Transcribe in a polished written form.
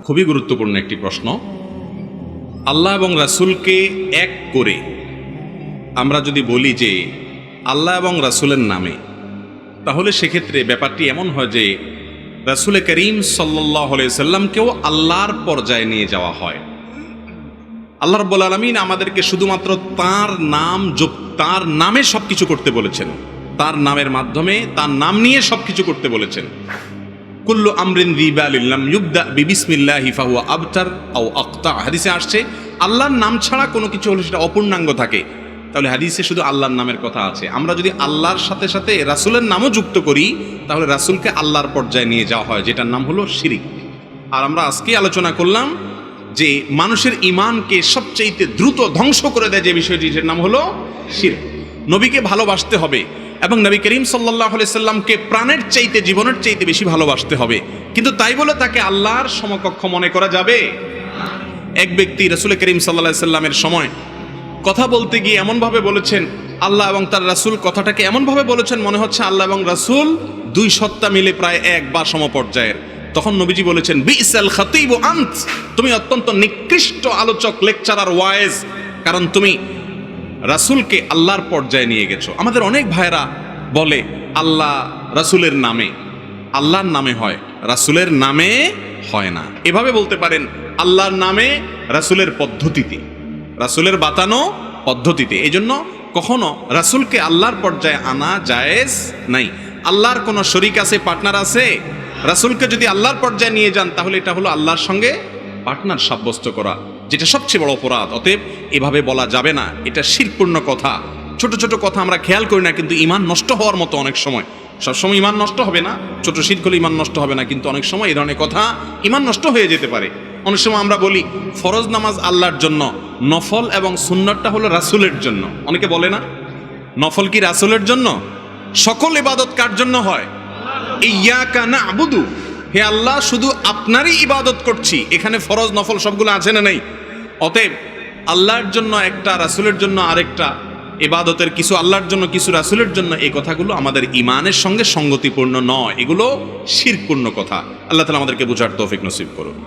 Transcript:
খুবই গুরুত্বপূর্ণ একটি প্রশ্ন। আল্লাহ এবং রাসূলকে এক করে আমরা যদি বলি যে আল্লাহ এবং রাসূলের নামে, তাহলে সেক্ষেত্রে ব্যাপারটি এমন হয় যে রাসূল করিম সাল্লাল্লাহু আলাইহি সাল্লামকেও আল্লাহর পর্যায়ে নিয়ে যাওয়া হয়। আল্লাহ রাব্বুল আলামিন আমাদেরকে শুধুমাত্র তার নামে সবকিছু করতে বলেছেন, তার নামের মাধ্যমে, তার নাম নিয়ে সবকিছু করতে বলেছেন। কুল্লু আমরিন যিবালিন লাম ইউবদা বিবিসমিল্লাহি ফাহুয়া আবতার আও আক্তা। হাদিসে আসছে আল্লাহর নাম ছাড়া কোনো কিছু হলে সেটা অপূর্ণাঙ্গ থাকে। তাহলে হাদিসে শুধু আল্লাহর নামের কথা আছে। আমরা যদি আল্লাহর সাথে সাথে রাসূলের নামও যুক্ত করি, তাহলে রাসূলকে আল্লাহর পর্যায়ে নিয়ে যাওয়া হয়, যেটার নাম হলো শিরিক। আর আমরা আজকে আলোচনা করলাম যে মানুষের ঈমানকে সবচাইতে দ্রুত ধ্বংস করে দেয় যে বিষয়টির নাম হলো শিরক। নবীকে ভালোবাসতে হবে এবং নবী করিম সাল্লাল্লাহু আলাইহি সাল্লামকে প্রাণের চাইতে, জীবনের চাইতে বেশি ভালোবাসতে হবে, কিন্তু তাই বলে তাকে আল্লাহর সমকক্ষ মনে করা যাবে? এক ব্যক্তি রাসূল করিম সাল্লাল্লাহু আলাইহি সাল্লামের সময় কথা বলতে গিয়ে এমনভাবে বলেছেন, আল্লাহ এবং তার রাসূল কথাটাকে এমনভাবে বলেছেন মনে হচ্ছে আল্লাহ এবং রাসূল দুই সত্তা মিলে প্রায় এক বা সমপর্যায়ের। তখন নবীজি বলেছেন, বিসাল খাতিব আন্ত, তুমি অত্যন্ত নিকৃষ্ট আলোচক, লেকচারার, ওয়াইজ, কারণ তুমি রাসূলকে আল্লাহর পর্যায়ে নিয়ে গেছো। আমাদের অনেক ভাইরা বলে আল্লাহ রাসূলের নামে, আল্লাহর নামে হয়, রাসূলের নামে হয় না। এভাবে বলতে পারেন আল্লাহর নামে, রাসূলের পদ্ধতিতে, রাসূলের বাতানো পদ্ধতিতে। এই জন্য কখনো রাসূলকে আল্লাহর পর্যায়ে আনা জায়েজ নাই। আল্লাহর কোনো শরীক আছে, পার্টনার আছে? রাসূলকে যদি আল্লাহর পর্যায়ে নিয়ে যান তাহলে এটা হলো আল্লাহর সঙ্গে পার্টনার সাব্যস্ত করা, যেটা সবচেয়ে বড় অপরাধ। অতএব এভাবে বলা যাবে না, এটা শিরকপূর্ণ কথা। ছোট ছোট কথা আমরা খেয়াল করি না, কিন্তু ঈমান নষ্ট হওয়ার মতো অনেক সময়, সবসময় ঈমান নষ্ট হবে না, ছোট শিরক হলে ঈমান নষ্ট হবে না, কিন্তু অনেক সময় এই ধরনের কথা ঈমান নষ্ট হয়ে যেতে পারে। অনেক সময় আমরা বলি ফরজ নামাজ আল্লাহর জন্য, নফল এবং সুন্নতটা হলো রাসূলের জন্য। অনেকে বলে না, নফল কি রাসূলের জন্য? সকল ইবাদত কার জন্য হয়? ইয়াকা না'বুদু, হে আল্লাহ শুধু আপনারই ইবাদত করছি। এখানে ফরজ নফল সবগুলো আছে না নাই? অতএব আল্লাহর জন্য একটা, রাসূলের জন্য আরেকটা, ইবাদতের কিছু আল্লাহর জন্য, কিছু রাসূলের জন্য, এই কথাগুলো আমাদের ঈমানের সঙ্গে সঙ্গতিপূর্ণ নয়, এগুলো শিরকপূর্ণ কথা। আল্লাহ তাআলা আমাদেরকে বুঝার তৌফিক নসিব করুন।